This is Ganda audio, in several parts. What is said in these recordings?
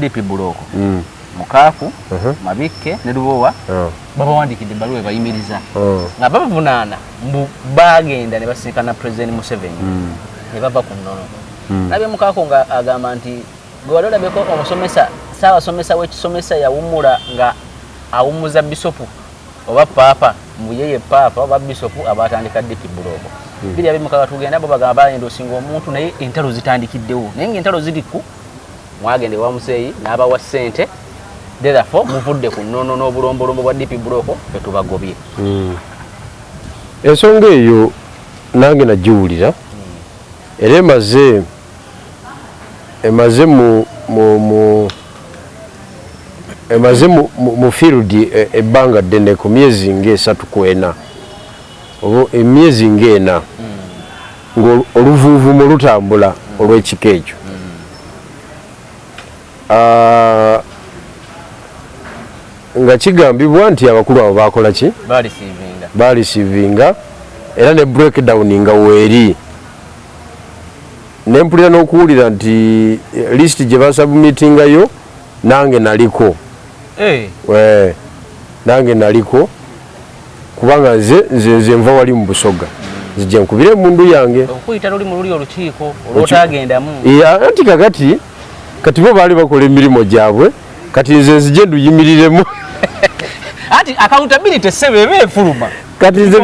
DP Buloko Mukaaku Mabike ne Lubowa babawandikidde ebbaluwa ebayimiriza nga babavunana mbu bagenda ne basinkana President Museveni ne bava ku nnono nabye Mukaaku nga agamba nti gwe wali olabeko omusomesa saabasomesa w'ekisomesa yawummula nga awummuza bisopu oba paapa mbuyeye paapa oba bisopu abatandika DP Buloko biri abimukaka tugenda bo bagamba bayenda osinga omuntu naye entalo zitandikiddewo naye ng'entalo ziri ku mwagende wa Museyi n'aba wa Sente therefore muvudde ku nnono n'obulombolombo bwa DP Buloko etubagobye ensonga eyo nange nagiwulira era emaze mu field ebbanga ddene ku myezi ng'esatu ku ena oba emyezi ng'ena ng'oluvuuvumu lutambula olw'ekika ekyo nga kigambibwa nti abakulu abo bakola ki balisivinga era ne breakdown nga weeri nempulira n'okuwulira nti list gye basubmitingayo nange naliko nange naliko kubanga nze nva wali mu Busoga nzije nkubire emundu yange okuyita luli mu luli olukiiko olwotagendamu anti kakati kati bo baali bakola emirimu gyabwe kati nze nzije nduyimiriremu ati accountability sebebe efuluma kati nze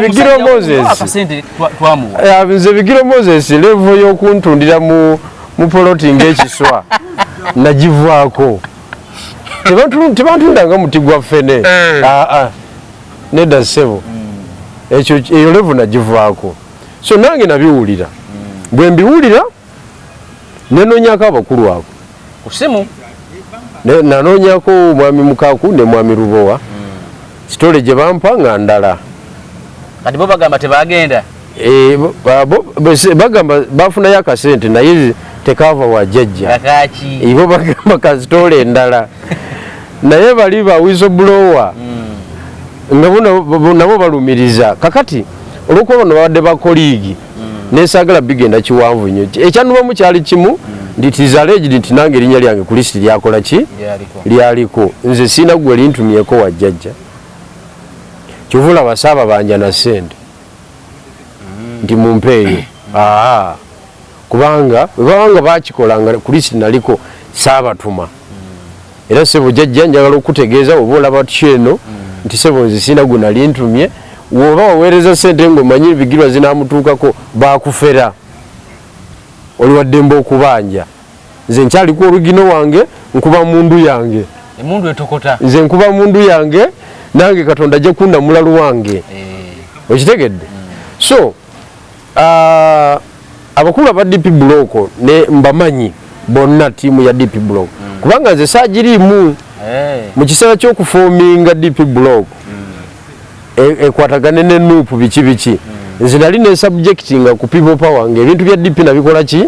Bigirwa Moses level y'okuntundira mu poloting ekiswa nagivaako tebantundanga muti gwa ffene nedda ssebo ekyo eyo level nagivaako so nange nabiwulira bwe mbiwulira nenoonyako abakulu abo kusimu nanoonyako mwami Mukaaku ne mwami Lubowa sitole gye bampa nga ndala kati bo bagamba tebagenda bagamba bafunayo akasente naye tekava wa jjajja ibo bagamba kasitole endala naye bali ba whistleblower nabo balumiriza kakati olwokuba bano babadde bakoliigi nesaagala bigenda kiwanvu nnyo ekyanubamu kyali kimu nditizalegi nti nange erinnya lyange ku lisiti lyakola ki lyaliko nze siina gwe lintumyeko wa jjajja kyovula basaaba banja na Sente nti mumpeeyo kubanga bakikolanga ku lisiti naliko saabatuma era sebo jjajja njagala okutegeeza oba olaba kyeno nti sebo nze siina gwe nalintumye woba waweereza Sente ng'omanyi Bigirwa zinaamutuukako baakufera oliwaddemba okubanja nze nkyaliko olugino wange nkuba mundu yange emundu etokota nze nkuba mundu yange nange Katonda ajja kundamula luwange okitegedde so abakulu aba DP Buloko ne mbamanyi bonna tiimu ya DP Buloko kubanga nze saagiriimu mu kiseera ky'okufoominga DP Buloko ekwatagane ne nuupu biki nze nali ne subjectinga ku people power ng'ebintu bya DP nabikola ki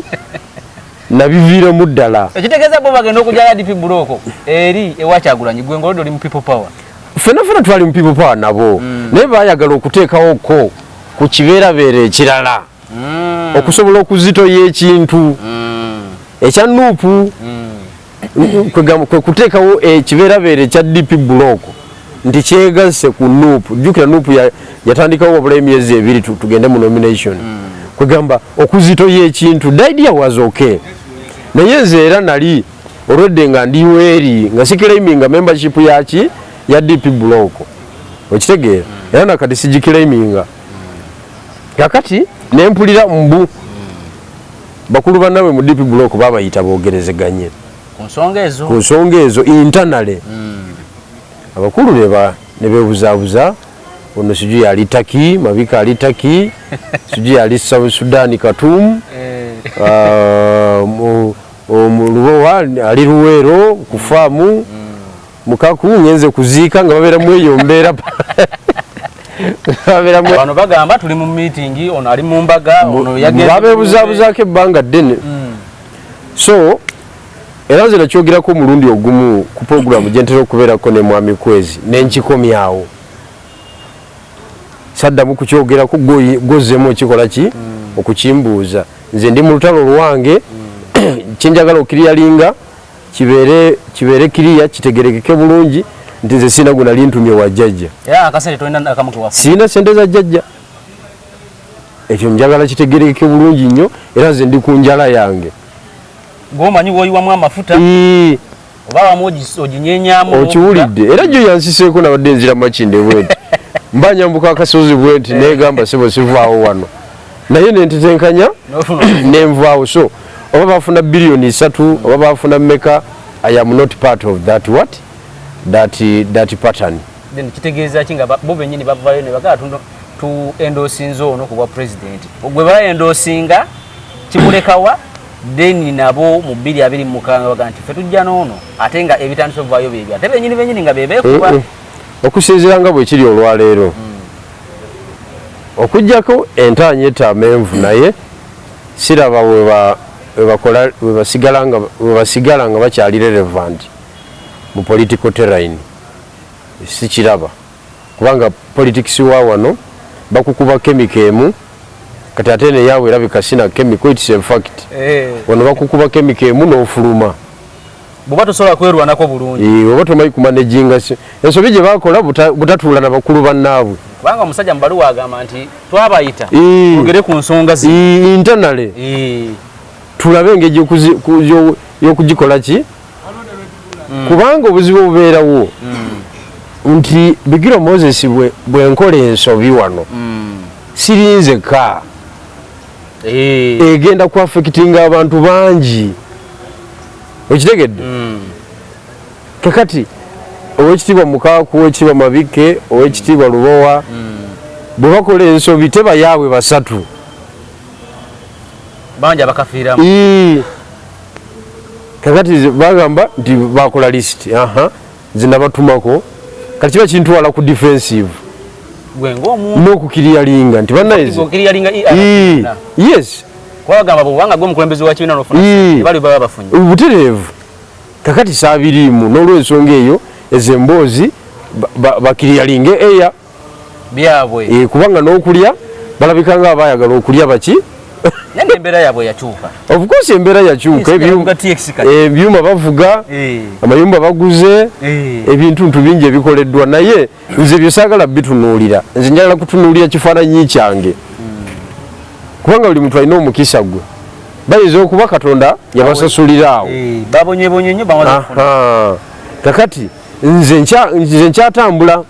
nabiviiremu ddala ekitegeeza bo bagenda okujala DP Buloko eri ewakyagulanyi gwe ngolodo oli mu people power fena twali mu people power nabo naye baayagala okuteekawo ko ku kibeerabeera ekirala okusobola okuzitoya ekintu ekya nuupu kwe kuteekawo ekibeerabeera ekya DP Buloko nti kyegasse ku nuupu jjukira nuupu yatandikawo wabula emyezi ebiri tugende mu nomination kwegamba okuzitoya ekintu the idea was okay naye nze era nali olwedde nga ndiweeri nga sikiraiminga membership yaki ya DP Buloko okitegeera era nakati sigikiraiminga kakati nempulira mbu bakulu bannawe mu DP Buloko babayita boogerezeganye ku nsonga ezo internally abakulu ne beebuzaabuza ono sijui ali Taki Mabike ali Taki sijui ali South Sudan Khartoum Lubowa ali Luweero ku faamu Mukaaku ngenze kuziika nga babeera mweyombeera bano bagamba tuli mu meeting ono ali mu mbaga ono babeebuzaabuzaako ebbanga ddene so era nze nakyogerako omulundi ogumu ku programu gye ntera okubeerako ne mwami Kwezi nenkikomyawo saddamu kukyogerako gozzemu okikola ki okukimbuuza nze ndi mu lutalo lwange kyenjagala okiryalinga kibere kiriya kitegerekeke bulungi nti nze sina guna lintumye wa jjajja akasente tolina akamuke wafu sina sente za jjajja ekyo njagala kitegerekeke bulungi nnyo era nze ndi ku njala yange ng'omanyi woyiwamu amafuta oba wamu oginyenyamu okiwulidde era gyo yansiseeko nabadde nzira makinde bwenti mba nyambuka akasozi bwenti negamba sebo sivaawo wano naye nentetenkanya nenvaawo so oba bafuna billioni 3 oba bafuna mmeka I am not part of that that pattern then kitegeeza kinga bo bennyini bavayo ne bagaa tu endosinzo ono ku bwa president ogwe ba endosinga kimulekawa then nabo mu 2025 bagaa nti fe tujja n'ono ate nga ebitandiso vayo bebya ate bennyini nga bebeekuba okusinziira nga bwe kiri olwaleero okujjako entaanya etamenvu naye siraba webasigala nga bakyali relevant mu political terrain sikiraba kubanga politics wa wano bakukuba kemiko emu kati ate neyaabwe erabika sina kemiko it's a fact wano bakukuba kemiko emu n'ofuluma bwoba tosobola kwerwanako bulungi oba tomanyi kumanejinga ensobi gye bakola butatuula na bakulu bannaabwe kubanga omusajja mubaluwa agamba nti twabayita ogere ku nsonga internally tulabe engeri y'okugikola ki kubanga obuzibu obubeerawo nti Bigirwa Moses bwenkola ensobi wano sirinzeka egenda ku affectinga abantu bangi okitegedde kakati owekitiibwa Mukaaku owekitiibwa Mabike owekitiibwa Lubowa bwe bakola ensobi teba yaabwe basatu banja bakafiiramu kakati bagamba nti bakola list zinabatumako kati kiba kintwala ku defensive n'okukiriyalinga nti yes kwagamba bwanga gwe mukulembeze wa kibiina n'ofuna bali baba bafunye butereevu kakati saabiriimu n'olw'ensonga eyo ezo emboozi bakiriyalinga eya byabwe kubanga n'okulya balabika nga abaayagala okulya baki nende embeera yaabwe yakyuka of course embeera yakyuka ebyuma bavuga amayumba baguze ebintu bingi ebikoleddwa naye nze byesaagala bitunuulira nze njagala kutunuulira kifaananyi kyange kubanga buli muntu alina omukisa gwe bayinza okuba Katonda yabasasulira awo babonyebonye nnyo bawala kakati nze nkyatambula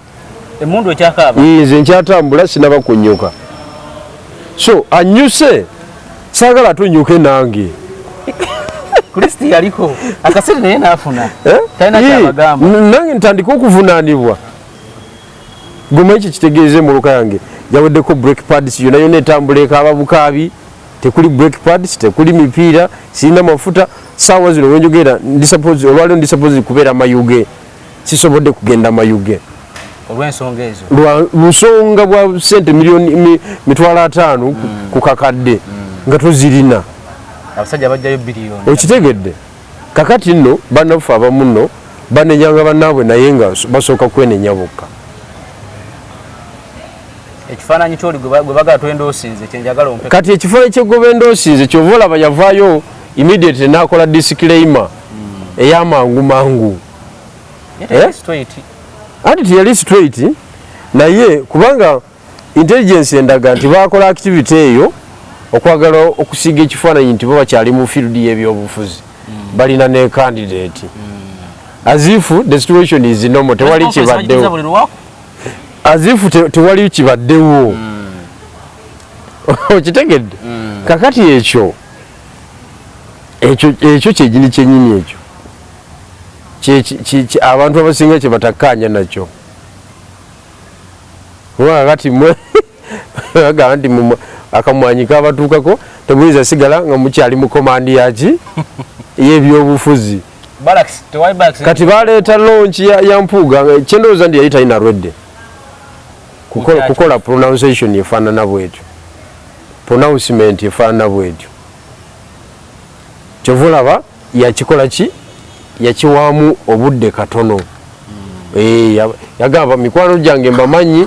emundu ekyakaaba nze nkyatambula sinaba kunyuka so anyuse saagala atonyuke nange Kristi yaliko akasiri naye naafuna talina kyabagamba nange ntandika okuvunaanibwa guma ekyo kitegeeze muluka yange yaweddeko break pads yonna etambula ekaaba bukaabi tekuli break pads tekuli mipiira sirina mafuta saawa zino wenjogera olwaliwo ndisuppose kubeera mayuge sisobodde kugenda mayuge olw'ensonga ezo lusonga bwa sente milioni 500 ku kakadde nga tozirina abasajja bajjayo biliyoni okitegedde kakati nno bannaffe abamu nno banenyanga bannaabwe naye nga basooka kwenenya bokka ekifaananyi kyoli gwe bagala twendoosinze kyenjagala ompe kati ekifaananyi kyegoba endoosinze kyova olaba yavaayo immediate n'akola disclaimer ey'amangu mangu ati teyali straight naye kubanga intelligence endaga nti bakola activity eyo okwagala okusiga ekifaananyi nti bo bakyali mu field y'ebyobufuzi balina ne candidate as if the situation is normal tewali kibaddewo as if tewali kibaddewo okitegedde kakati ekyo kyegini kyenyini ekyo abantu abasinga kye batakkaanya nakyo kubanga kati mwe bagamba nti akamwanyi kabatuukako temuyinza sigala nga mukyali mu komandi yaki y'ebyobufuzi kati baleeta lonchi ya mpuuga kyendowooza ndi yali talina lwedde kukola pronunciation efaanana bwetyo pronouncement efaanana bwetyo kyova olaba yakikola ki yakiwaamu obudde katono yagamba mikwano gyange mbamanyi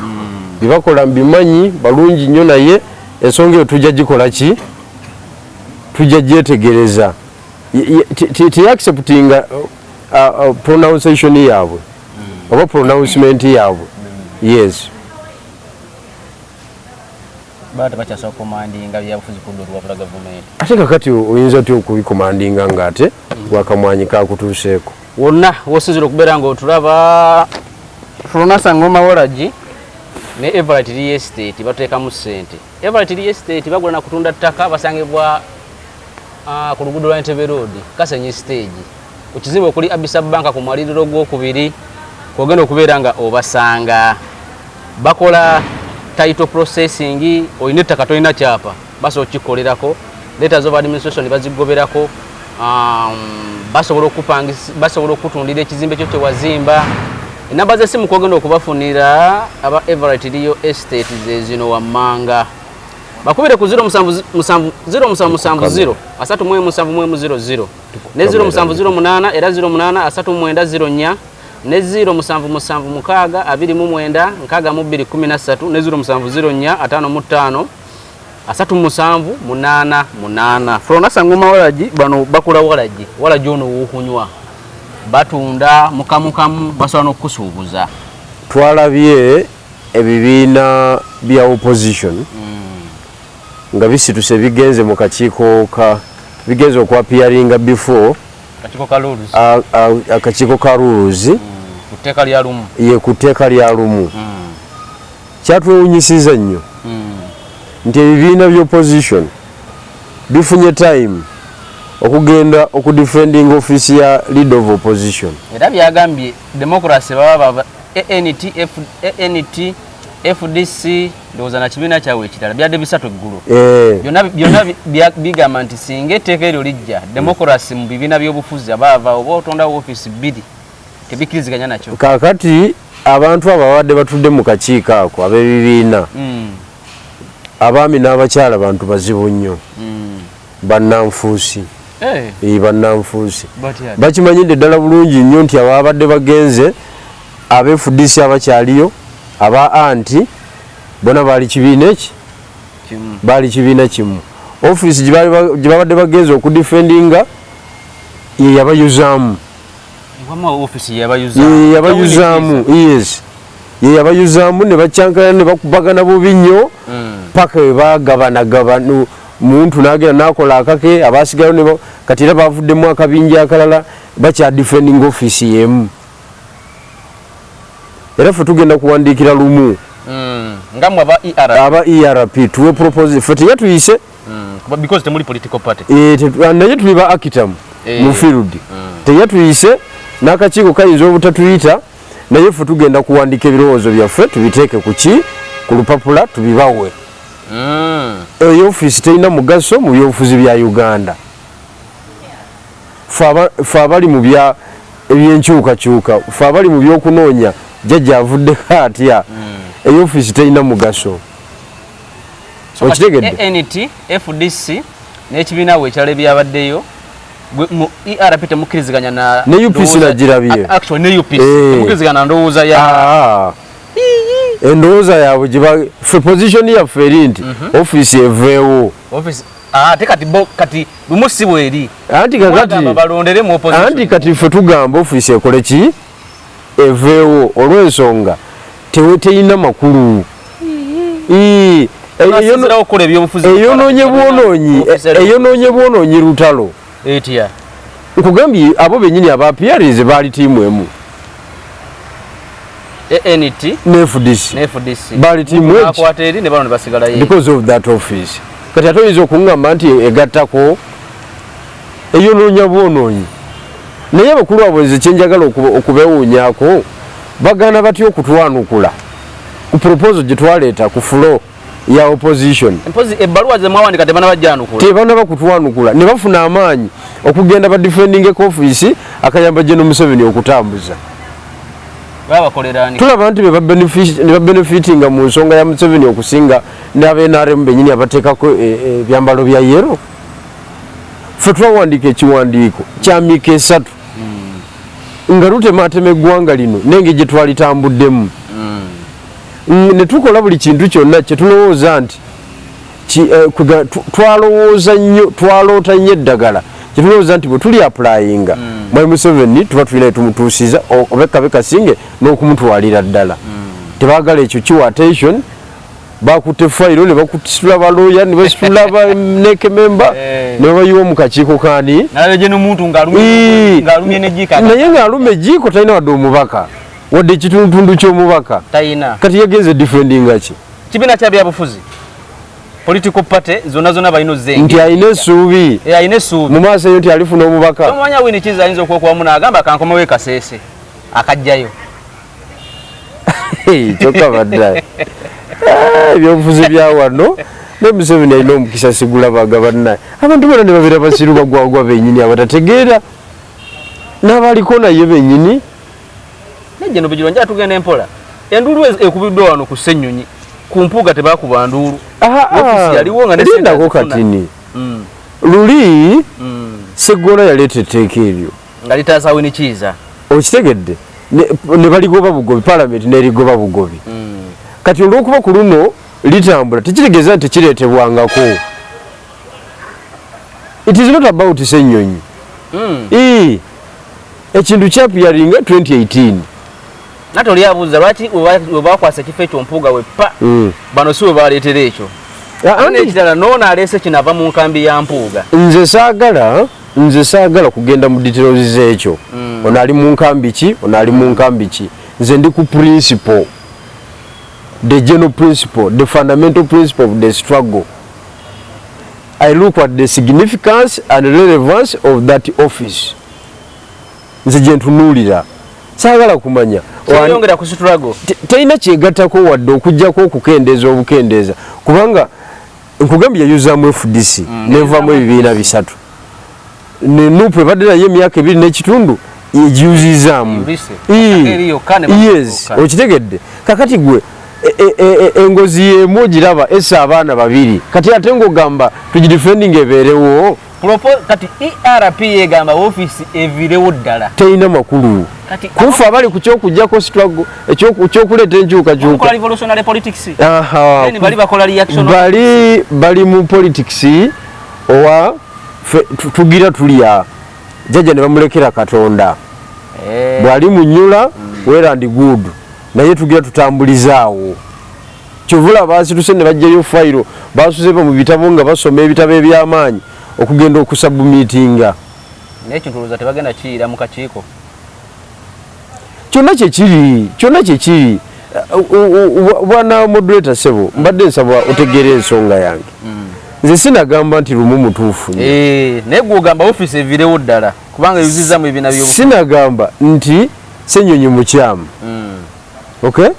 byebakola mbimanyi balungi nnyo naye ensonga eyo tujja gikola ki tujja gyetegereza accepting pronunciation yaabwe oba pronouncement yaabwe. Yes. Bata bacha commandinga byabufuzi kudurwa bwa government. Ate kakati oyinza otyo okubikomandinga ngate wakamwanyi kakutuuseeko. Wonna wosizira okubeera nga otulaba Fronasa Ngoma Wolaji ne Everett Real Estate bateekamu ssente. Everett Real Estate bagula na kutunda ttaka basangibwa ku luguudo lwa Entebbe Road Kasenyi stage. Ukizibwa kuli Abisa Bank ku mwaliriro gw'okubiri kwogenda okubeera nga obasanga. Bakola title processing oyina ettaka tolina kyapa basi okikolerako. Letters of administration bazigoberako. Basobola okutundira ekizimbe kyo kyewazimba. Enamba z'essimu kwogenda okubafunira aba Everett Real Estate zezino wammanga. Bakubire ku 0770 37700 ne 0708 era 08 390 ne 0776 29 6213 ne 0704 55 37888. Fronasa Ngoma Wolaji bano bakula walaji ono wokunywa batunda mukamukamu basobola n'okusuubuza. Twalabye ebibiina bya opposition nga bisituse bigenze mu kakiiko bigenze okwapiaringa before akakiiko ka rules kuteeka lya lumu kuteeka lya lumu. Kyatwewunyisiza nnyo nti ebibiina bya opposition bifunye time okugenda okudefending office ya leader of opposition. Era byagambye democracy baba ANT FDC ndoza na kibiina kyawe ekirala byadde bisatu eggulu. Byonna bigamba nti singa etteeka eryo lijja democracy mu bibiina by'obufuzi abaava oba otondawo office bbiri tebikiriziganya nakyo. Kakati abantu ababadde batudde mu kakiiko ako ab'ebibiina abaami n'abakyala bantu bazibu nnyo bannanfuusi. Bannanfuusi bakimanyidde ddala bulungi nnyo nti ababadde bagenze ab'FDC abakyaliyo aba anti bona bali kibiina kimu. Office gye babadde bagenze okudefendinga ye yabayuzaamu. Yes. Ye yabayuzaamu ne bacyankana ne bakubagana bubi nnyo paka we bagabana muntu n'agenda n'akola akake abaasigayo kati era bavuddemu akabinja akalala bakya defending office yemu. Era ffe tugenda kuwandiikira lumu ngamwe aba ERP tuwe propose ffe teyatuyise because temuli political party naye tuli ba akitam mu field teyatuyise n'akakiiko kayinza obutatuyita naye ffe tugenda kuwandiika ebirowoozo byaffe tubiteeke ku lupapula tubibawe. Eyo office terina mugaso mu byobufuzi bya Uganda. Ffe abali mu ebyenkyukakyuka ffe abali mu byokunoonya jjajja avudde atya eyo office terina mugaso. Okitegedde ANT FDC n'ekibiina we ekirala ebyabaddeyo mu ERP temukkiriziganya ne UPC nagirabye. Actually ne UPC temukkiriziganya na ndowooza ya endowooza yaabwe ffe position yaffe eri nti office eveewo. Kati lumusi bweri anti kati ffe tugamba office ekole ki eveewo olw'ensonga teyina makulu. Eyonoonye bwonoonyi lutalo. Nkugambye abo bennyini aba PRs baali tiimu emu. ANT ne FDC bali tiimu because of that office. Kati ate oyinza okuŋŋamba nti egattako eyonoonya bwonoonyi naye abakulu abo nze kyenjagala okubeewuunyaako bagaana batya okutwanukula ku proposal gye twaleeta ku floor ya opposition. Ebbaluwa ze mwawandika tebanaba kutwanukula ne bafuna amaanyi okugenda ba defending office akayamba General Museveni okutambuza. Tulaba nti ne babenefitinga mu nsonga ya Museveni okusinga n'abe-NRM bennyini abateekako ebyambalo bya yero. Ffe twawandiika ekiwandiiko kya miika 3 nga lutematema eggwanga lino nenge gye twalitambuddemu. Ne tukola buli kintu kyonna kye tulowooza nti twaloota nnyo eddagala kitulowooza nti bwe tuli applyinga Mwami Museveni tuba tulina tumutuusiza obeka singe n'okumutwalira ddala tebaagala ekyo kiwa attention bakutte fayiro ne bakusitula balooya ne basitula baneke memba ne babayiwa mu kakiiko kaani naye ng'aluma ejiiko talina wadde omubaka wadde ekitundutundu ky'omubaka kati yagenze defendinga ki kibiina kya byabufuzi political party zona balino zengi nti ayina essuubi mu maaso eyo nti alifuna omubaka omwanya wini kiza ayinza okwokuwamu n'agamba kankomewo ekaseese akajjayo kyokka badda ebyobufuzi bya wano ne Museveni alina omukisa sigulabaga bannaye abantu bonna ne babeera basiru bagwagwa bennyini abatategeera n'abaliko naye bennyini nejjeno Bigirwa njala tugenda empola endulu ekubiddwa wano ku Ssenyonyi ku mpuuga tebakuba nduulu ofisi yaliwo nga lindako katini luli Sseggoola yaleeta etteeka eryo nga litaasawo ni kiiza okitegedde ne baligoba bugobi palamenti n'erigoba bugobi kati olw'okuba ku luno litambula tekitegeeza nti kireetebwangako it is not about Ssenyonyi ekintu kyapiyaringa 2018 nate oli abuuza lwaki webakwasa ekifo ekyo mpuuga weppa bano si we baleetera ekyo nekirala noona aleese kinava mu nkambi ya mpuuga nze saagala kugenda mu details z'ekyo ono ali mu nkambi ki ono ali mu nkambi ki nze ndi ku principle the general principle the fundamental principle of the struggle I look at the significance and relevance of that office nze gye ntunuulira saagala kumanya yongera ku struggle talina kyegattako wadde okuggyako okukendeeza obukendeeza kubanga nkugambye yayuzaamu FDC nevaamu ebibiina bisatu nenupu ebadde naye emyaka 2 n'ekitundu egiyuzizaamu yes okitegedde kakati gwe engozi y'emu ogiraba essa abaana 2 kati ate ng'ogamba tugidefending ebeerewo kati ERP egamba office evirewo ddala teyina makulu kufa abali ku kyokuggyako struggle ekyokuleeta enkyukakyuka bali mu politics owa tugira tulya jjajja ne bamulekera Katonda bwali munyula weerandi good naye tugira tutambulizaawo kyovula baasituse ne bajjayo fayiro baasuzeeba mu bitabo nga basoma ebitabo eby'amaanyi okugenda okusabumitinga nekyo ntuluza tebagenda kiira mu kakiiko kyonna kyekiri bwana moderator sebo mbadde nsaba otegeera ensonga yange nze sinagamba nti lumu mutuufu naye gwogamba office evirewo ddala kubanga yuzizamu ebiina sinagamba nti Ssenyonyi mukyamu okay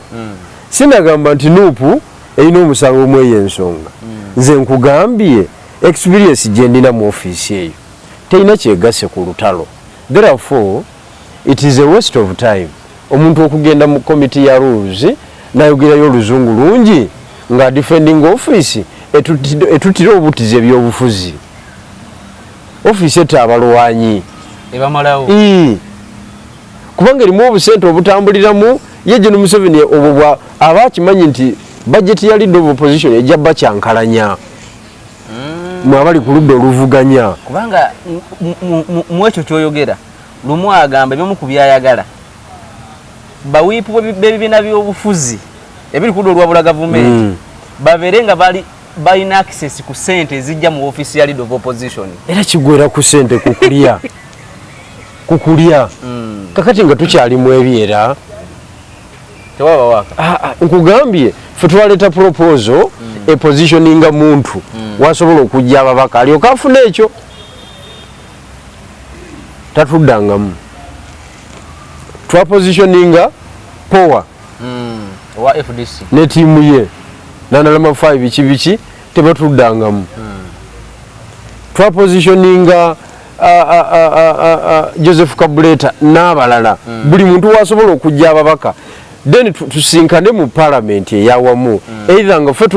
sinagamba nti nuupu erina omusango omweyo ensonga nze nkugambye experience gye ndina mu office eyo terina kyegase ku lutalo therefore it is a waste of time omuntu okugenda mu committee ya rules nayogerayo oluzungu lungi nga defending office etutira obutize ebyobufuzi office etta abalwanyi ebamalawo kubanga erimu obusente obutambuliramu ye Gen Museveni obwo aba akimanyi nti budget ya leader of opposition ejja bakyankalanya mwabali ku ludda oluvuganya kubanga mu ekyo kyoyogera lumu agamba ebimu ku byayagala bawiipu b'ebibiina by'obufuzi ebiri ku ludda olwabula gavumenti babeere nga balina access ku ssente ezijja mu office ya leader of opposition era kigwera ku ssente kukulya kakati nga tukyali mu ebyera tewaba waka nkugambye ffe twaleeta proposal epositioninga muntu wasobola okujja ababaka alyoka afuna ekyo tatuddangamu twapositioninga power wa FDC ne tiimu ye nanalama 5 biki tebatuddangamu twapositioninga Joseph Kabuleta n'abalala buli muntu wasobola okujja ababaka then tusinkane mu parliament eyawamu either nga ffe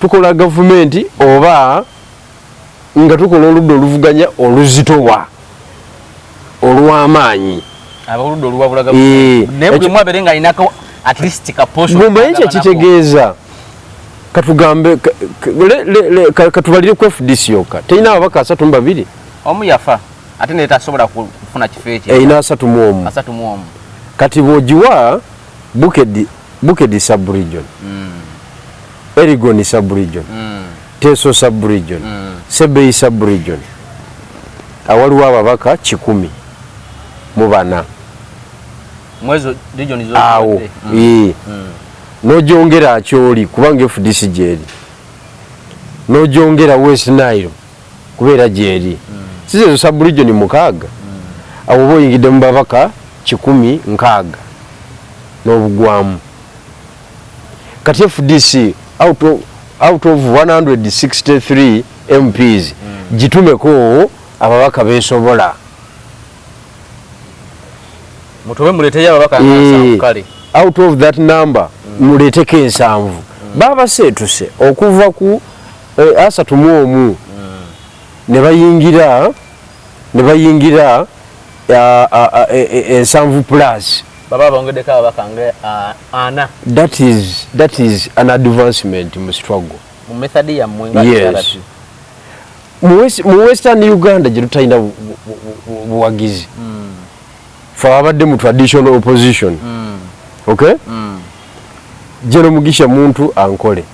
tukola gavumenti oba nga tukola oludda oluvuganya oluzitowa olw'amaanyi abaludda olwabula gavumenti naye buli mwabere nga ayinako at least ka portion mumanye kyekitegeeza katugambe katubalire ku FDC yokka terina ababaka 32 omu yafa ate ne tasobola kufuna kifo ekyo ina 31 kati bojiwa Bukedi sub-region Erigon sub-region Teso sub-region Sebei sub-region awaliwo ababaka 10 mu bana mwezo region zo awo nojongera akyoli kubanga FDC jeri nojongera West Nile kubeera jeri sizo sub-region mukaaga abo boyingide mu babaka 16 n'obugwamu kati FDC out of 163 MPs jitumeko ababaka besobola mutobe mulete ababaka nsanvu kale out of that number muleteke ensanvu baba setuse okuva ku asatu mu omu ne bayingira ensanvu plus baba bongede ka bakange ana that is an advancement mu struggle mu method ya mwenga yes. mu Western Uganda jirutaina buwagizi for abadde mu traditional opposition okay jero mugisha muntu ankole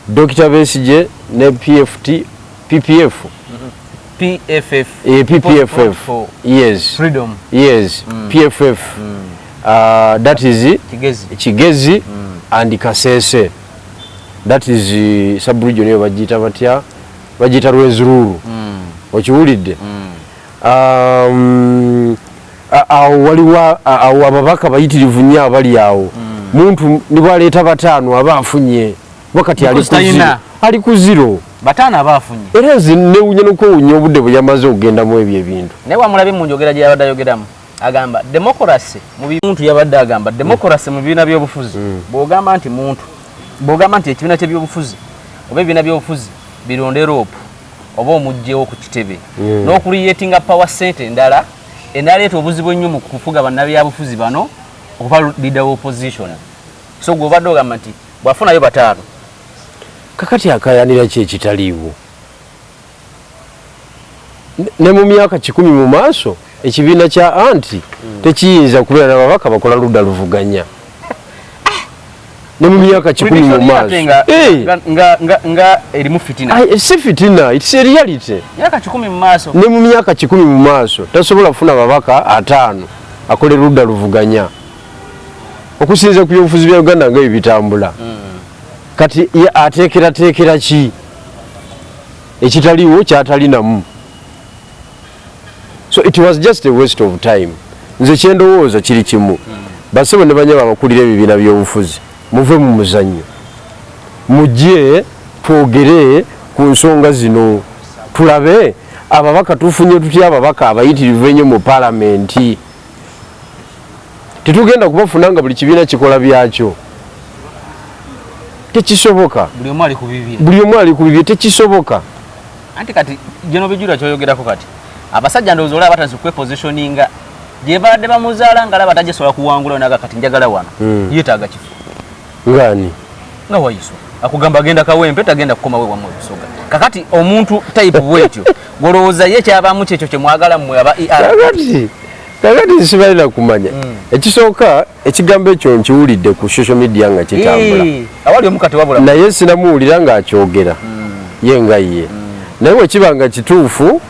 Dr. Besigye ne PPF yes freedom yes PFF that is Kigezi and Kasese that is sub-region yo bajita Rwezururu okiwulidde waliwo ababaka bayitirivu nnyo abali awo muntu nibwaleeta bataano abafunye wakati ali ku zero bataano abafunye era newunya n'okwewunya obudde bwe yamaze okugendamu ebyo ebintu naye wamulabe mu njogera gye yabadde ayogeramu agamba democracy mu muntu yabadde agamba democracy mu bibiina by'obufuzi bw'ogamba nti ekibiina ky'ebyobufuzi oba ebibiina by'obufuzi bironde rope oba omugjewo ku kitebe n'okuliyetinga power center endala enaleeta obuzibu ennyo mu kufuga bannabyabufuzi bano okuba leader of opposition so gw'obadde ogamba nti bwafunayo bataano kakati akayanira ki ekitaliiwo ne mu myaka 10 mu maaso ekibiina kya anti tekiyinza kubeera n'ababaka bakola ludda luvuganya ne mu myaka 10 mu maaso nga erimu fitina si fitina it's a reality myaka 10 mu maaso ne mu myaka 10 mu maaso tasobola kufuna babaka 5 akole ludda luvuganya okusinza ku byobufuzi bya Uganda nga ebitambula kati ateekera ki ekitaliwo kyatalinamu so it was just a waste of time nze kyendowooza kiri kimu basebo ne banyaba abakulira ebibiina by'obufuzi muve mu muzannyo mujje twogere ku nsonga zino tulabe ababaka tufunye tutya ababaka abayitirivu ennyo mu paalamenti tetugenda kubafuna nga buli kibiina kikola byakyo tekisoboka buli omu ali ku bibye tekisoboka anti kati General Bigirwa kyoyogerako kati abasajja ndowooza olaba batazi kwepositioninga gye badde bamuzaala nga laba tagisobola kuwangula naga kati njagala wano yeetaaga kifo ngani nga wayiso akugamba agenda kawempe tagenda kukoma we wamwe bisoga kakati omuntu type bwetyo golowooza ye kyabamu kyekyo kye mwagala mmwe aba ER kakati sibalina kumanya ekisooka ekigambo ekyo nkiwulidde ku social media nga kitambula awali omukati wabula naye sinamuwulira ng'akyogera ye nga ye naye wekiba nga kituufu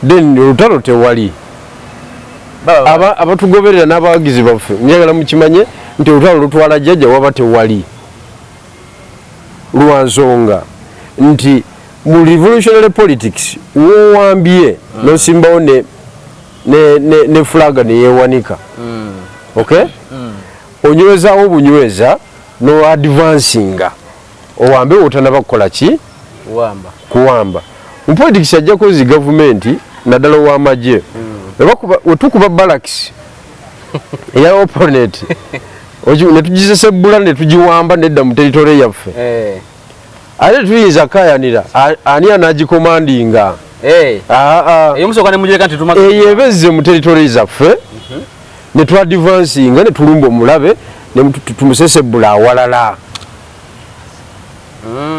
then olutalo tewali abatugoberera n'abawagizi baffe njagala mukimanye nti olutalo lutwala jjajja waba tewali lwa nsonga nti mu revolutionary politics wowambye nosimbawo ne flaga neyewanika okay onywezaawo obunyweza no advancinga owambe wotanaba kukola ki kuwamba mu politics ajjako zi gavumenti naddala ow'amagye wetukuba barracks eya opponent netugizesebula netugiwamba nedda mu teritore yaffe ate tuyinza kayanira ani anagikomandinga eyo ebezze mu teritore zaffe netwadvancinga netulumba omulabe netumusesebula awalala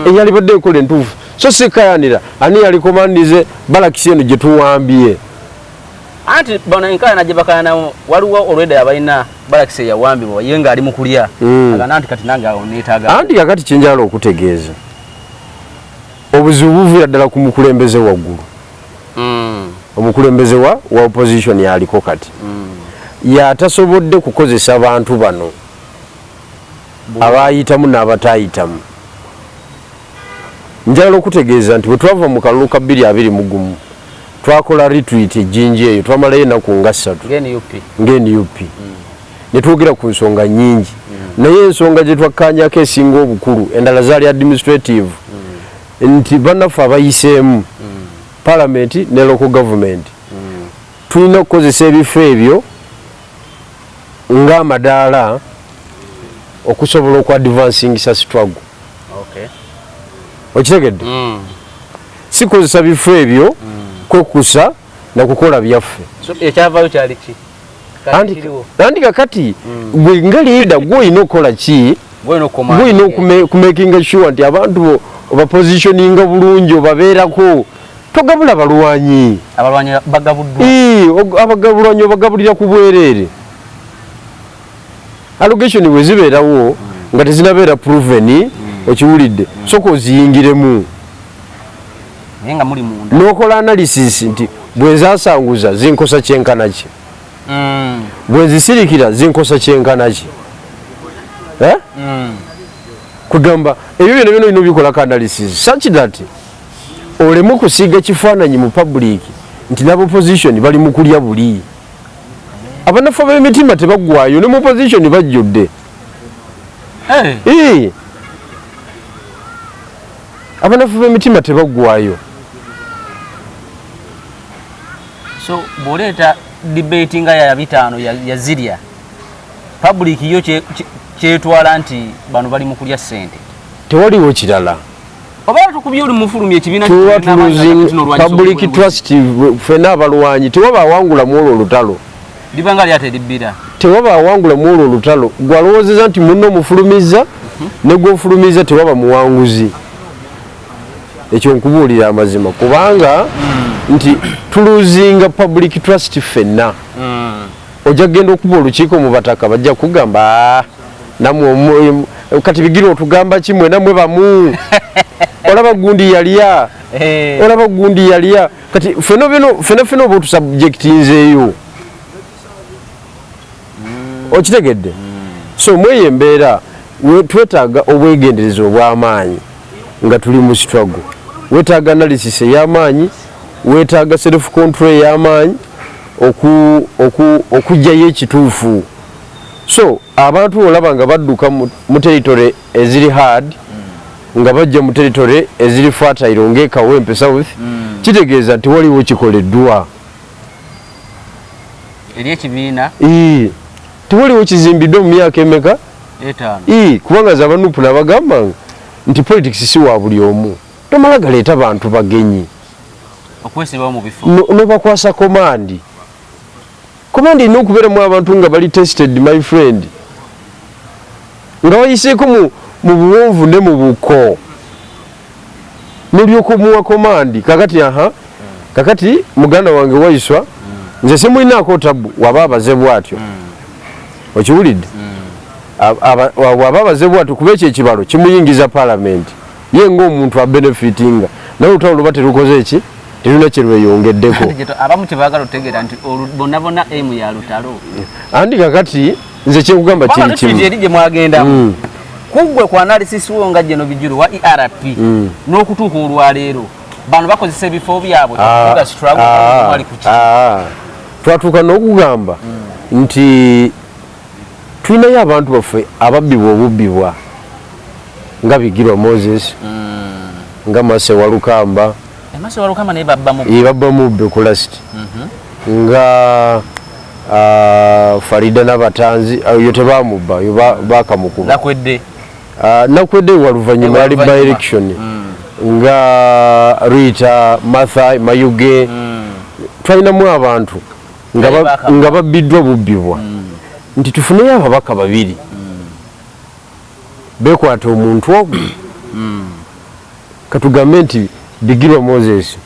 eyalibadde ekola entuufu so sikayanira ani yali komandize balakisi eno gye tuwambye anti bana enkana gye bakana waliwo olweda yabalina balakisi yawambibwa ye nga ali mu kulya agana anti kati nange awo neetaaga anti kakati kyenjala okutegeeza obuzibu buviira ddala ku mukulembeze waggulu omukulembeze wa opposition yaliko kati yatasobodde kukozesa abantu bano abayitamu n'abatayitamu njagala okutegeeza nti bwe twava mu kalulu ka 2021 twakola retweet ejjinji eyo twamalayo ennaku nga 3 ng'NUP ne twogera ku nsonga nnyingi naye ensonga gye twakkanyako esinga obukulu endala zaali administrative nti bannaffe abayiseemu palamenti ne local government tulina okukozesa ebifo ebyo ng'amadaala okusobola okwadvancingisa struggle okitegedde sikozesa bifo ebyo kwekusa nakukola byaffe ekyavayo kyali ki andi kakati gwe nga leader gw'olina okukola ki gw'olina okumakinga sure nti abantu obapositioninga bulungi obabeerako togabula balwanyi abagabulwanyi obagabulira ku bwereere allegation bwe zibeerawo nga tezinabeera proven okiwulidde soka oziyingiremu n'okola analysis nti bwe nzasanguza zinkosa kyenkana ki bwe nzisirikira zinkosa kyenkana ki kugamba ebyo byonna byonna olina obikolako analysis such that olemu kusiiga kifaananyi mu public nti n'abopposition bali mu kulya buli abanafu b'emitima tebaggwayo ne mu opposition bajjudde abanafu b'emitima tebaggwayo so bw'oleeta debate nga ya 5 yazirya public yo kyetwala nti bano bali mu kulya ssente tewaliwo kirala oba tukubye oli mufulumya ekibiina public trust ffenna abalwanyi tewaba awangula mu olwo olutalo libanga lyate libbira tewaba awangula mu olwo olutalo gwalowoozeza nti munno omufulumiza ne gw'ofulumiza tewaba muwanguzi ekyo nkubuulira amazima kubanga nti tuluzinga public trust ffenna ojja kgenda okuba olukiiko mu bataka bajja kugamba namwe kati Bigirwa otugamba kimwe namwe bamu olaba gundi yalya olaba gundi yalya kati fena oba otusubjectinzeeyo okitegedde so mweyo embeera twetaaga obwegendereza obw'amaanyi nga tuli mu struggle wetaaga analysis ey'amaanyi wetaaga self control ey'amaanyi okujjayo ekituufu so abantu olaba nga badduka mu territory eziri hard nga bajja mu territory eziri fertile ng'ekawempe south kitegeeza nti waliwo kikoleddwa eri ekibiina tewaliwo kizimbiddwe mu myaka emeka kubanga zabanupu nabagamba nti politics si wa buli omu tomala galeeta bantu bagenyi okwesibawo mu bifo nobakwasa komandi erina okubeeramu abantu nga bali tested my friend nga wayiseeko mu buwonvu ne mu buko nolyoka omuwa komandi kakati muganda wange wayiswa nze simulinaako tabu waba abaze bwatyo okiwulidde waba abaze bwatyo kuba ekyo ekibalo kimuyingiza palamenti ye ng'omuntu abenefitinga naye olutalo luba terukoze eki teruna kyerweyongeddeko abamu tebaagala otegeera nti bonnabonna emu ya lutalo andi kakati nze kyekugamba kiri kimu eri gye mwagendamu kuggwe ku analysis wo nga Geno Bigirwa wa ERP n'okutuuka olwaleero bano bakozesa ebifo byabwe okuga struggle wali ku twatuuka n'okugamba nti tulinayo abantu baffe ababbibwa obubbibwa nga Bigirwa Moses nga Mase Walukamba babba mubbe ku last nga Farida n'abatanzi yo tebamubba yo bakamukuba nakwedde waluvanyuma yali by election nga Rita Martha Mayuge twalinamu abantu nga babbiddwa bubbibwa nti tufuneyo ababaka babiri bekwata omuntu ogwo katugambe nti Bigirwa Moses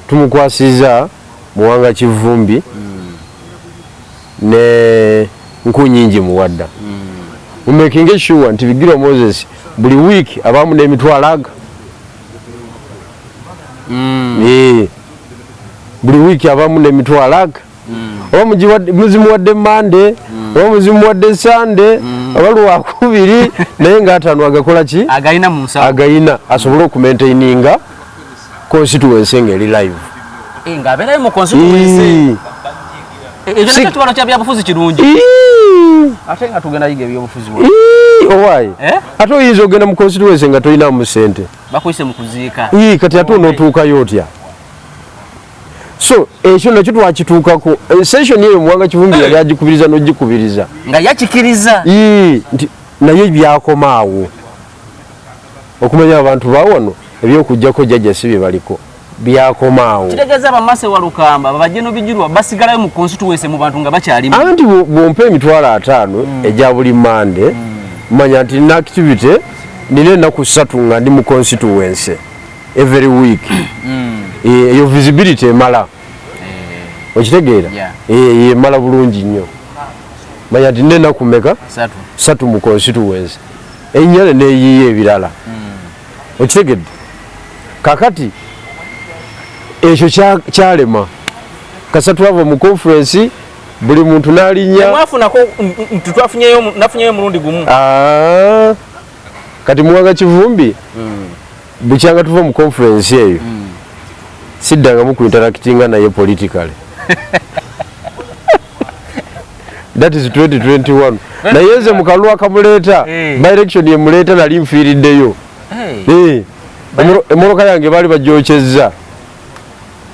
tumukwasiza Muwanga Kivumbi ne Nkunyingi Muwadda making sure nti Bigirwa Moses buli week abamu n'emitwalo aga buli week abamu n'emitwalo aga oba muzimuwadde Monday oba muzimuwadde Sunday oba Lwakubiri naye ng'ataano agakola ki agayina mu nsawo agayina asobole okumaintaininga constituency ng'eri live ng'abeerayo mu constituency ekyo nakyo kiwalo kya byabufuzi kirungi ate nga tugenda yiga ebyobufuzi owaye ate oyinza ogenda mu constituency nga tolinamu ssente bakuyise mu kuziika kati ate onootuukayo otya so ekyo nakyo twakituukako session eyo Muwanga Kivumbi yali agikubiriza n'ogikubiriza nga yakikiriza nti naye byakomaawo okumanya abantu bawano ebyokujjako jjajja si bye baliko byakomaawo kitegeeza bamase walukamba babajeno Bigirwa basigalayo mu constituency mu bantu nga bakyalimu anti bwompa emitwalo 5 egya buli Monday manya nti nina activity nina ennaku 3 nga ndi mu constituency every week eyo visibility emala okitegeera emala bulungi nnyo manya nti nina ennaku meka 3 mu constituency ennyale neeyiiyo ebirala okitegedde kakati ekyo kyalema kasatu bava mu conference buli muntu n'alinnya mwafunako nafunyeyo mulundi gumu kati Muwanga Kivumbi bukyanga tuva mu conference eyo siddangamu ku interactinga naye politically that is 2021 naye nze mukalulu akamuleeta by election yemuleeta nali nfiiriddeyo emmotoka yange baali bagyokyezza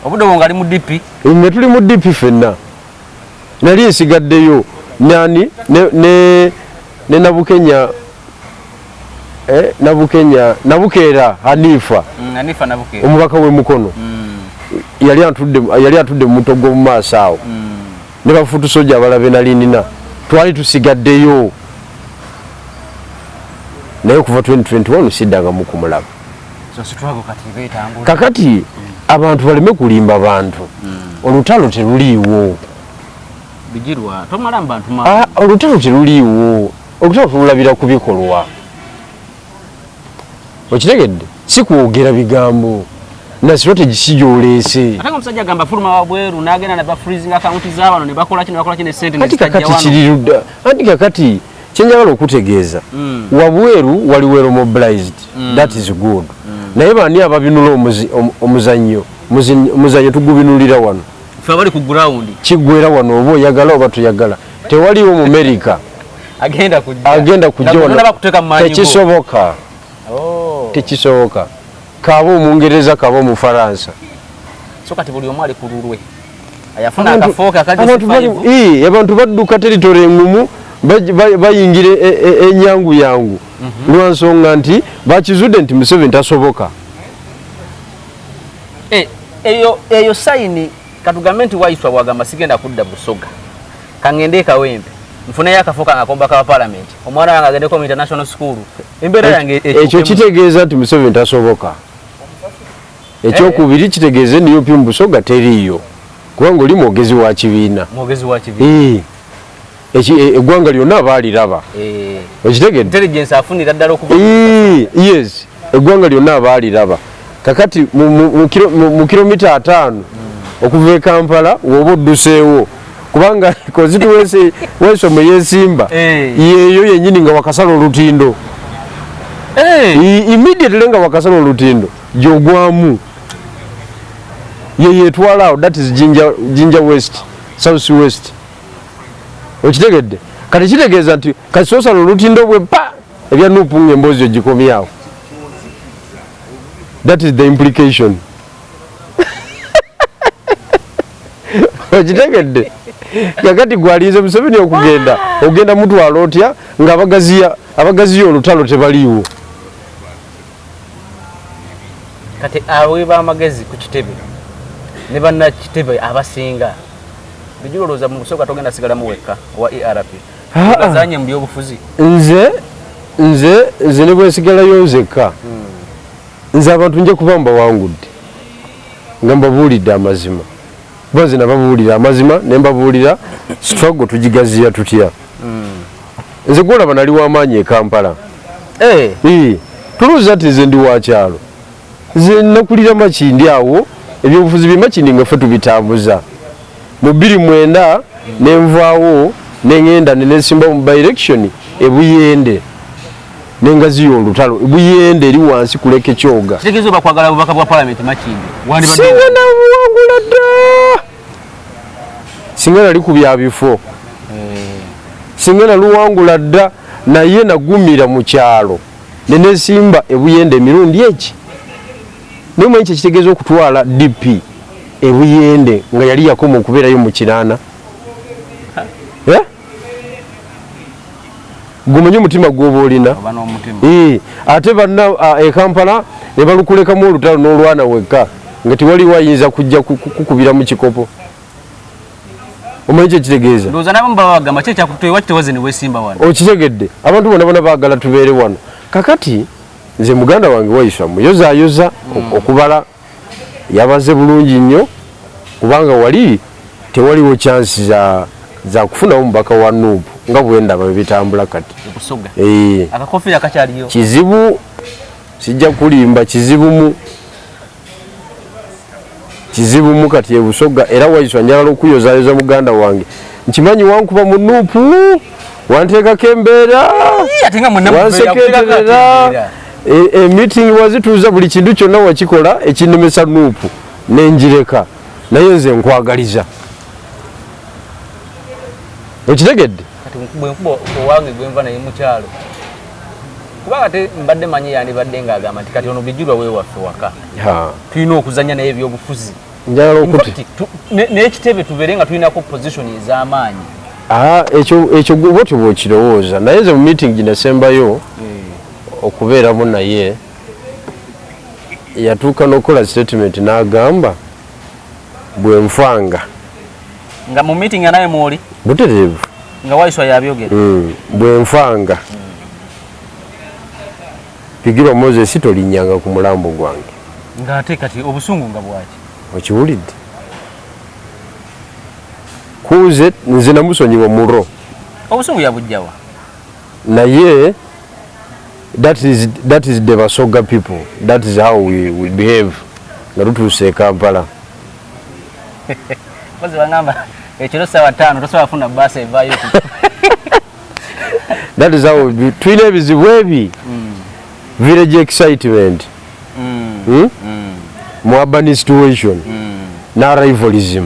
obudde bwo ngali mu DP ne tuli mu DP fenna nali esigaddeyo nani ne Nabukenya Nabukeera Hanifa omubaka w'emukono yali atudde mu muto gw'omu maaso awo ne bafuutu soja abalabe nali nina twali tusigaddeyo naye okuva 2021 siddangamu kumulaba kakati abantu baleme kulimba bantu olutalo teruliiwo Bigirwa tomala bantu olutalo teruliiwo olutalo tululabira ku bikolwa okitegedde si kwogera bigambo na strategy si gy'oleese ate omusajja agamba fuluma wabweru n'agenda ne bafreezing account z'abano ne bakola kino ne sente ne anti kakati kyenjagala okutegeeza wabweru waliwo mobilized that is good naye bani ababinula omuzannyo tugubinulira wano fe abali ku ground kiggwera wano oba oyagala oba toyagala tewaliwo mu America agenda kujja wano tekisoboka tekisoboka kaaba Omungereza kaaba Omufaransa so kati buli omu ali ku lulwe ayafuna akafooka abantu badduka teritori engumu bayingira enyangu yangu lwansonga nti bakizudde nti Museveni tasoboka eyo sayini katugambe nti waiswa bwagamba sigenda kudda Busoga kangende Kawempe nfuneyo akafooka ngakomba ka parliament omwana wange agendeko mu international school embeera yange ekyo kitegeeza nti Museveni tasoboka ekyokubiri kitegeeze niyo pi mu Busoga teriiyo kubanga oli mwogezi wa kibiina eggwanga lyonna abaaliraba okitegedde intelligence afunira ddala okuba yes eggwanga lyonna abaaliraba kakati mu kilomita 5 okuva e Kampala woba odduseewo kubanga constituency w'ensoma yesimba yeeyo yennyini nga wakasala olutindo immediately nga wakasala olutindo gyogwamu yeyetwala awo that is Jinja West South West okitegedde kati kitegeeza nti kati soosala olutindo bwe pa ebya nuupu ng'emboozi ogikomyawo that is the implication okitegedde kakati gwalinze Museveni ogenda mutwala otya nga abagaziya olutalo tebaliiwo kati aweeba amagezi ku kitebe ne bannakitebe abasinga Bigirwa olowooza mu Busoga togenda sigalamu wekka wa ERP azanye mu byobufuzi nze ne bwesigalayo nzekka nze abantu nje kubamba wangudde nga mbabuulidde amazima bozi nababuulira amazima ne mbabuulira struggle tugigaziya tutya nze gwolaba nali w'amaanyi e Kampala tuluuza ti nze ndi wakyalo nze nakulira Makindi awo ebyobufuzi bye Makindi nga ffe tubitambuza mu 2009 nenvaawo nengenda nenesimba mu by-election e Buyende nengaziyo olutalo e Buyende eri wansi kuleka ekyoga kitegezo bakwagala bubaka bwa parliament Makindi singa nabuwangula dda singa nali ku bya bifo singa naluwangula dda naye nagumira mu kyalo nenesimba e Buyende emirundi eki nemwe ekyo kitegeeza okutwala DP e Buyende nga yali yakoma okubeerayo mu kinaana gumanyi omutima gwoba olina ate banna e Kampala ne balukulekamu olutalo n'olwana wekka nga tewaliwo ayinza kujja kukubira mu kikopo omanyi kyo kitegeeza okitegedde abantu bonna baagala tubeere wano kakati nze muganda wange Waiswa muyozaayoza okubala yabaze bulungi nnyo kubanga wali tewaliwo chansi za kufunawo mubaka wa Nuupu nga bwendaba bitambula kati kizibu sijja kulimba kizibumu kati ebusoga era Waiswa njagala okuyozaayoza muganda wange nkimanyi wankuba mu Nuupu wanteekako embeera wanseketerera meeting wazituuza buli kintu kyonna wakikola ekinemesa Nuupu nenjireka naye nze nkwagaliza okitegedde owange gwenva naye mukyalo kubanga te mbadde manyi yandibadde ng'agamba nti kati ono Bigirwa weewaffe waka tulina okuzanya naye ebyobufuzi njagala okuti n'ekitebe tubeere nga tulinako position ez'amaanyi ekyo bwotyo bwokirowooza naye nze mu meeting ginasembayo okubeeramu naye yatuuka n'okukola statement n'agamba bwenfanga nga mu meeting anaye mwoli butereevu nga Waiswa yabyogera bwenfanga Bigirwa Moses tolinnyanga ku mulambo gwange ng'ate kati obusungu nga bwaki okiwulidde kuze nze namusonyiwa muro obusungu yabujjawa naye that is the Basoga people. That is how we behave. Ngarutuuse e Kampala. Bazi bangamba ekiro sawa 5 tosobola kufuna bus evayo. That is how we twine ebizibu ebi. Village excitement. Urban situation. Na rivalism.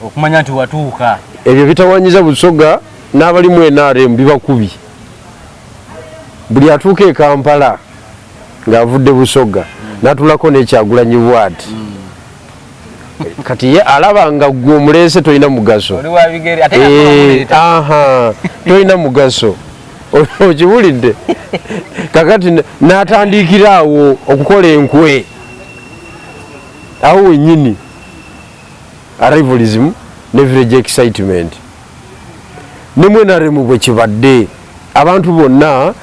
Okumanya nti watuuka. Ebyo bitawanyiza Busoga n'abali mu NRM bibakubi. Buli atuuka e Kampala ng'avudde Busoga n'atulako n'Ekyagulanyi bw'ati. Kati ye alaba nga gwe omuleese tolina mugaso. Oli wa Bigeri ate tolina mugaso. Okiwulidde? Kakati n'atandikira awo okukola enkwe. Awo wennyini. Arrivalism ne village excitement. Ne mwenaremu bwe kibadde abantu bonna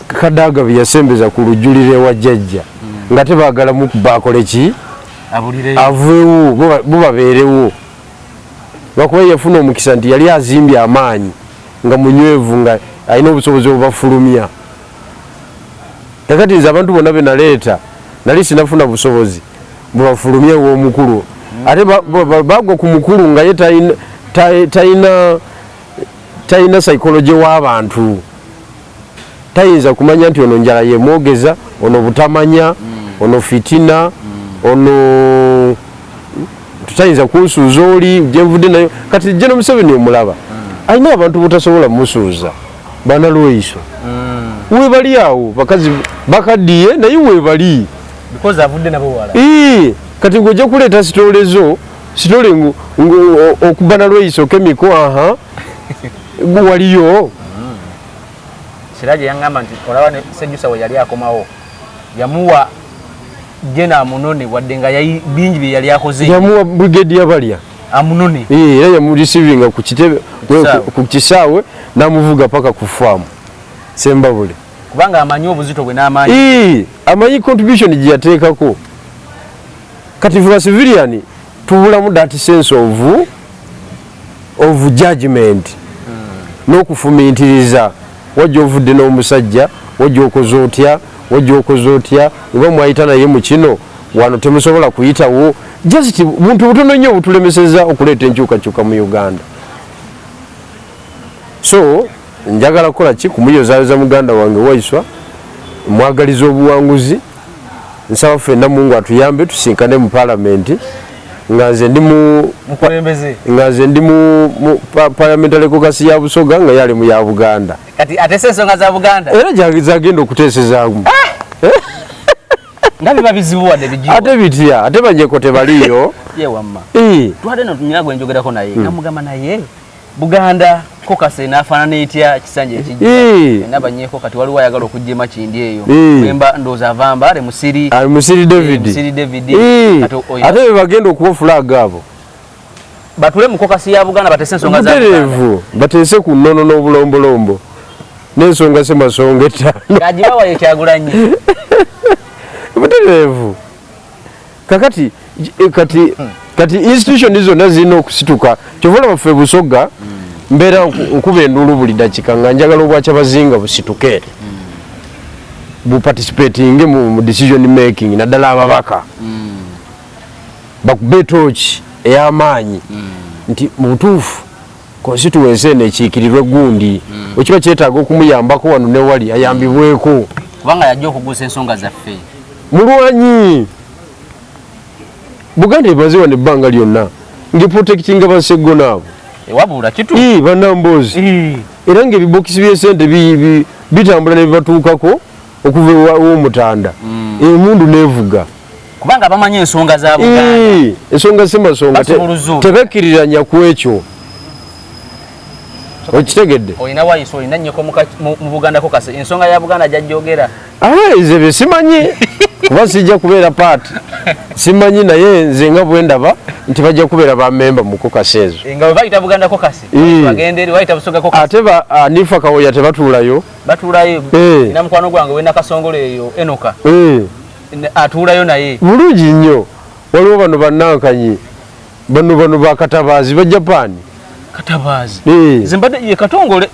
Kadaga byasembeza ku lujulire wa jjajja nga tebaagala mu bakole ki avuewo bo babeerewo bakuba yafuna omukisa nti yali azimbye amaanyi nga munywevu nga alina obusobozi obubafulumya. Kakati nze abantu bonna be naleeta nali sinafuna busobozi bubafulumye w'omukulu ate bagwa ku mukulu nga ye talina psychology w'abantu. Tayinza kumanya nti ono njala yemwogeza, ono butamanya, ono fitina, ono tutayinza kunsuuza oli gyenvudde nayo. Kati General Museveni omulaba alina abantu butasobola musuuza bana Lweiswa webali awo bakazi bakaddiye naye webali because avudde nabo wala kati ng'ojja kuleeta sitolezo sitole okubana Lweiswa kemiko waliyo Siraje yangamba nti olaba ne Sejusa we yali akomawo yamuwa jena amunone wadde nga yayi bingi bye yali akoze yamuwa brigade yabalya amunone era yamu receiving ku kitebe ku kisaawe namuvuga paka ku farm Sembabule kubanga amanyi obuzito bwe n'amaanyi amanyi contribution gye yateekako kati for a civilian tubulamu that sense of judgment n'okufumiitiriza wajja ovudde n'omusajja wajja okoze otya oba mwayita naye mu kino wano temusobola kuyitawo just buntu butono nnyo butulemeseza okuleeta enkyukakyuka mu Uganda. So njagala kukola ki kumuyozaayoza muganda wange Waiswa mwagaliza obuwanguzi nsaba ffenna Mungu atuyambe tusinkane mu palamenti nga nze ndi mu parliamentary advocacy ya Busoga nga yali mu ya Buganda kati atese ensonga za Buganda era zagenda okuteesezaamu nga biba bizibuwadde bijiwa ate bitya ate banyeko tebaliyo ye wamma twadde no tunyago enjogerako naye namugamba naye Buganda kokase nafaanana etya kisanje ekijja nabanyeko kati waliwo ayagala okujjema kindi eyo bemba ndoza avamba ale musiri David ate bagenda okuwa flag abo batule mu kokasi ya Buganda batese ensonga za Buganda batese ku nnono n'obulombolombo n'ensonga semasonga etaano gajibawa yekyagulanye butereevu kati institution zonna zirina okusituka kyovola baffe Busoga mbeera nkuba enduulu buli dakika nga njagala obwakya bazinga busituke buparticipatinge mu decision making naddala ababaka bakube tooki ey'amaanyi nti mu butuufu constituency eno ekiikirirwe gundi ekiba kyetaaga okumuyambako wano ne wali ayambibweko kubanga yajja okugusa ensonga zaffe mulwanyi Buganda emaze wano ebbanga lyonna ngiprotectinga baseggona abo wabula kitu bannamboozi era ng'ebibokisi by'esente bitambula ne bibatuukako okuva ew'omutanda emundu neevuga kubanga bamanyi ensonga za Buganda ensonga semasonga tebekkiriranya ku ekyo okitegedde olina Wayiso olina nnyoko mu Buganda ko kase ensonga ya Buganda jajjogera nze bye simanyi kuba sijja kubeera paati simanyi naye nze nga bwe ndaba nti bajja kubeera bammemba mu kokasi ezo nga bwe bayita Buganda kokasi bagenda eri bayita Busoga kokasi ate Anifa Kawoya tebatuulayo ina mukwano gwange wena Kasongole eyo Enoka atuulayo naye bulungi nnyo waliwo bano bannankanyi bano bakatabazi ba Japan katabazi nze mbadde ye Katongole